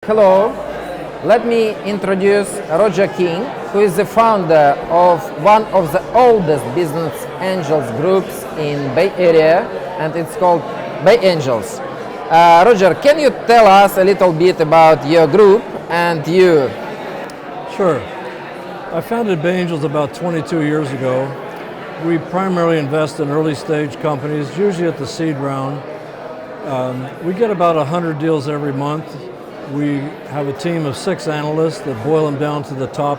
Hello, let me introduce Roger King, who is the founder of one of the oldest business angels groups in Bay Area, and it's called BayAngels. Roger, can you tell us a little bit about your group and you? Sure. I founded BayAngels about 22 years ago. We primarily invest in early stage companies, usually at the seed round. We get about 100 deals every month. We have a team of 6 analysts that boil them down to the top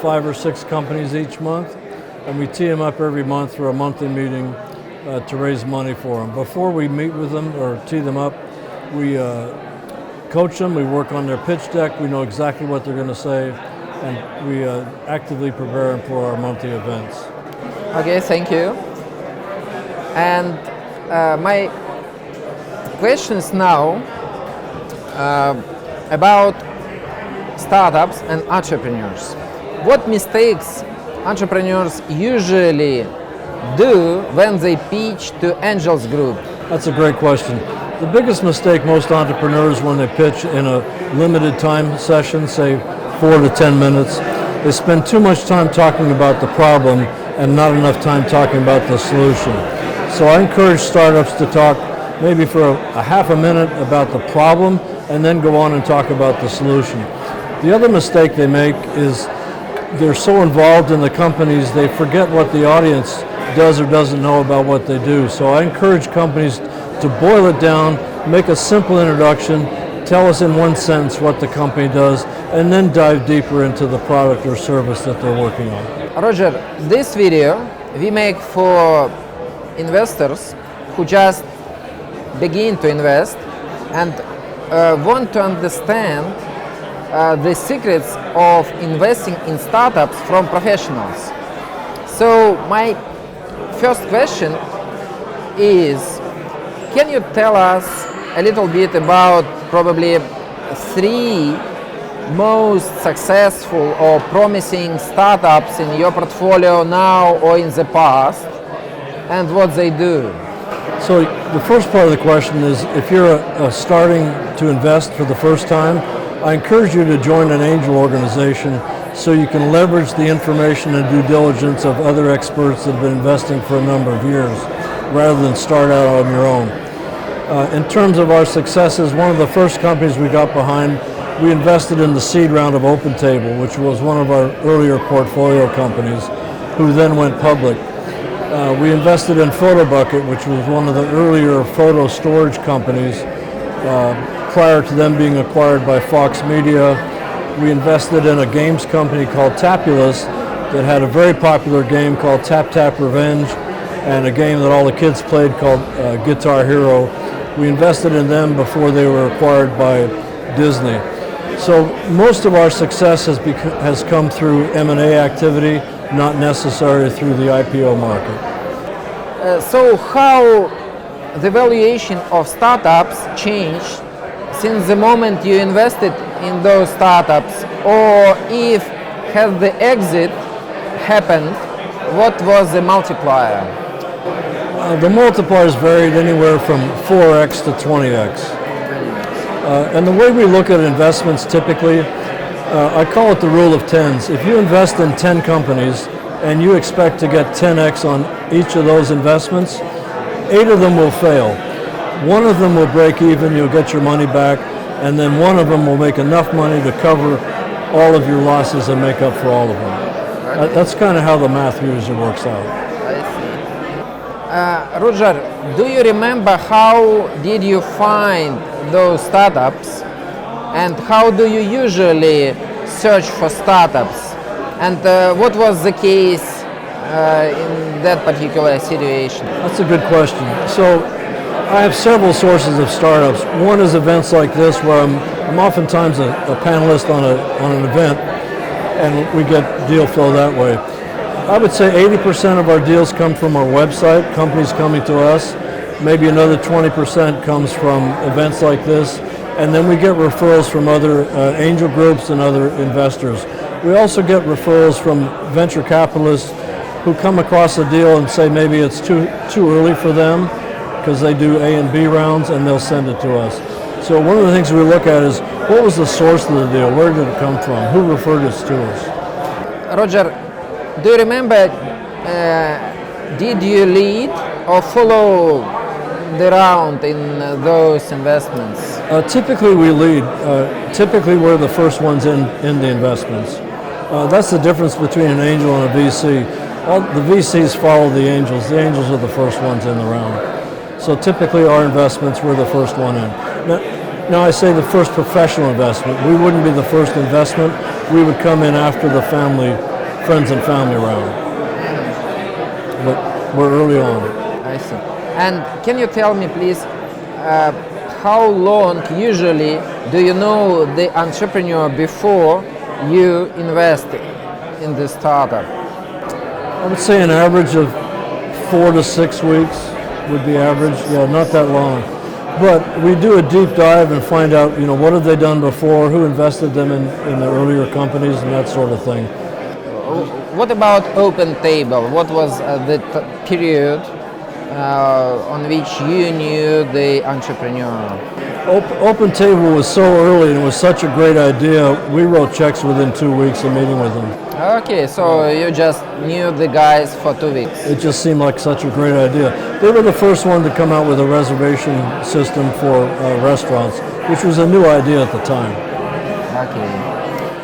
5 or 6 companies each month, and we tee them up every month for a monthly meeting to raise money for them. Before we meet with them or tee them up, we coach them, we work on their pitch deck, we know exactly what they're going to say, and we actively prepare them for our monthly events. Okay, thank you. And my questions now about startups and entrepreneurs. What mistakes entrepreneurs usually do when they pitch to Angels Group? That's a great question. The biggest mistake most entrepreneurs when they pitch in a limited time session, say 4 to 10 minutes, they spend too much time talking about the problem and not enough time talking about the solution. So I encourage startups to talk maybe for a half a minute about the problem and then go on and talk about the solution. The other mistake they make is they're so involved in the companies they forget what the audience does or doesn't know about what they do. So I encourage companies to boil it down, make a simple introduction, tell us in one sentence what the company does, and then dive deeper into the product or service that they're working on. Roger, this video we make for investors who just begin to invest and want to understand the secrets of investing in startups from professionals. So my first question is, can you tell us a little bit about probably 3 most successful or promising startups in your portfolio now or in the past, and what they do? So the first part of the question is, if you're starting to invest for the first time, I encourage you to join an angel organization so you can leverage the information and due diligence of other experts that have been investing for a number of years, rather than start out on your own. In terms of our successes, one of the first companies we got behind, we invested in the seed round of OpenTable, which was one of our earlier portfolio companies, who then went public. We invested in PhotoBucket, which was one of the earlier photo storage companies prior to them being acquired by Fox Media. We invested in a games company called Tapulous that had a very popular game called Tap Tap Revenge and a game that all the kids played called Guitar Hero. We invested in them before they were acquired by Disney. So most of our success has come through M&A activity, not necessarily through the IPO market. So how the valuation of startups changed since the moment you invested in those startups, or if has the exit happened, what was the multiplier? The multipliers varied anywhere from 4x to 20x. And the way we look at investments typically, I call it the rule of tens. If you invest in 10 companies and you expect to get 10x on each of those investments, 8 of them will fail. 1 of them will break even, you'll get your money back, and then 1 of them will make enough money to cover all of your losses and make up for all of them. That's kind of how the math usually works out. Roger, do you remember how did you find those startups, and how do you usually search for startups, and what was the case in that particular situation? That's a good question. So I have several sources of startups. One is events like this, where I'm oftentimes a panelist on an event, and we get deal flow that way. I would say 80% of our deals come from our website, companies coming to us. Maybe another 20% comes from events like this, and then we get referrals from other angel groups and other investors. We also get referrals from venture capitalists who come across a deal and say maybe it's too early for them because they do A and B rounds, and they'll send it to us. So one of the things we look at is what was the source of the deal? Where did it come from? Who referred us to us? Roger, do you remember, did you lead or follow the round in those investments? Typically we lead. Typically we're the first ones in the investments. That's the difference between an angel and a VC. The VCs follow the angels. The angels are the first ones in the round. So typically our investments, we're the first one in. Now I say the first professional investment. We wouldn't be the first investment. We would come in after the friends and family round. But we're early on. I see. And can you tell me, please, how long usually do you know the entrepreneur before you invest in the startup? I would say an average of 4 to 6 weeks would be average. Yeah, not that long. But we do a deep dive and find out, what have they done before, who invested them in the earlier companies and that sort of thing. What about Open Table? What was the period on which you knew the entrepreneur? Open Table was so early and it was such a great idea, we wrote checks within 2 weeks of meeting with them. Okay, so you just knew the guys for 2 weeks. It just seemed like such a great idea. They were the first one to come out with a reservation system for restaurants, which was a new idea at the time. Okay.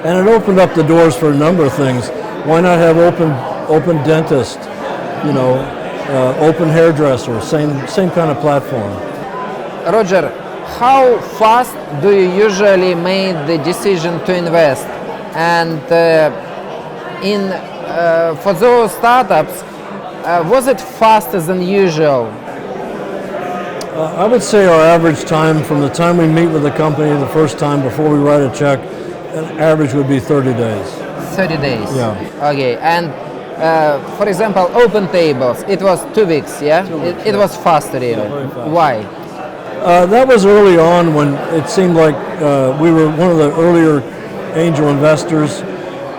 And it opened up the doors for a number of things. Why not have open dentist, open hairdresser, same kind of platform. Roger, how fast do you usually make the decision to invest? And for those startups, was it faster than usual? I would say our average time from the time we meet with the company the first time before we write a check, an average would be 30 days. 30 days? Yeah. Okay, and for example, Open Tables, it was 2 weeks, yeah? 2 weeks, it was faster even. Yeah, very fast. Why? That was early on when it seemed like we were one of the earlier angel investors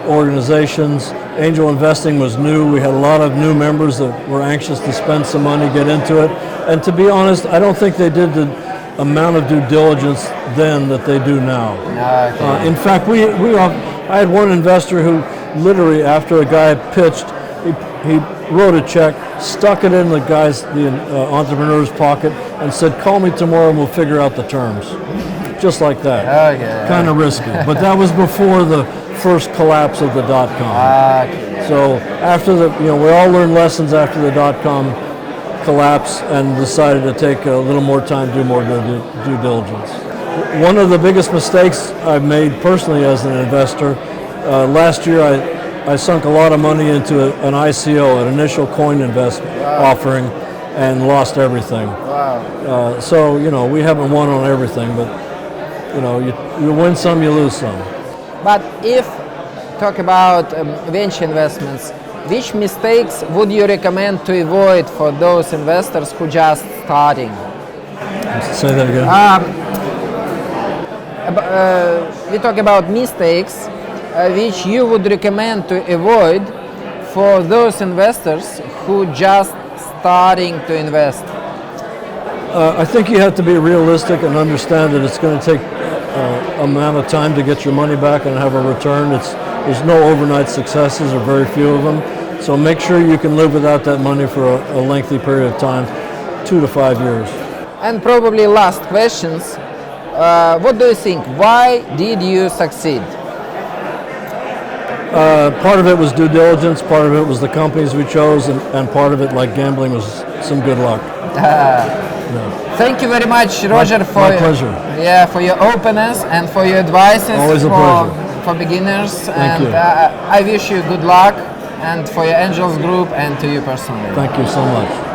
organizations. Angel investing was new. We had a lot of new members that were anxious to spend some money, get into it. And to be honest, I don't think they did the amount of due diligence then that they do now. Okay. In fact, I had one investor who literally, after a guy pitched, he wrote a check, stuck it in the entrepreneur's pocket, and said, "Call me tomorrow and we'll figure out the terms." Just like that. Okay. Kind of risky. But that was before the first collapse of the .com. Okay. So after we all learned lessons after the .com collapse and decided to take a little more time, do more due diligence. One of the biggest mistakes I've made personally as an investor, last year I sunk a lot of money into an ICO, an initial coin investment offering, and lost everything. Wow. So we haven't won on everything, but you win some, you lose some. But if talk about venture investments, which mistakes would you recommend to avoid for those investors who just starting? Say that again. We talk about mistakes which you would recommend to avoid for those investors who just starting to invest. I think you have to be realistic and understand that it's going to take amount of time to get your money back and have a return. There's no overnight successes, or very few of them. So make sure you can live without that money for a lengthy period of time, 2 to 5 years. And probably last questions. What do you think? Why did you succeed? Part of it was due diligence, part of it was the companies we chose, and part of it, like gambling, was some good luck. Thank you very much, Roger, my pleasure. For your openness and for your advices. Always a pleasure. For beginners. Thank you. I wish you good luck, and for your Angels group and to you personally. Thank you so much.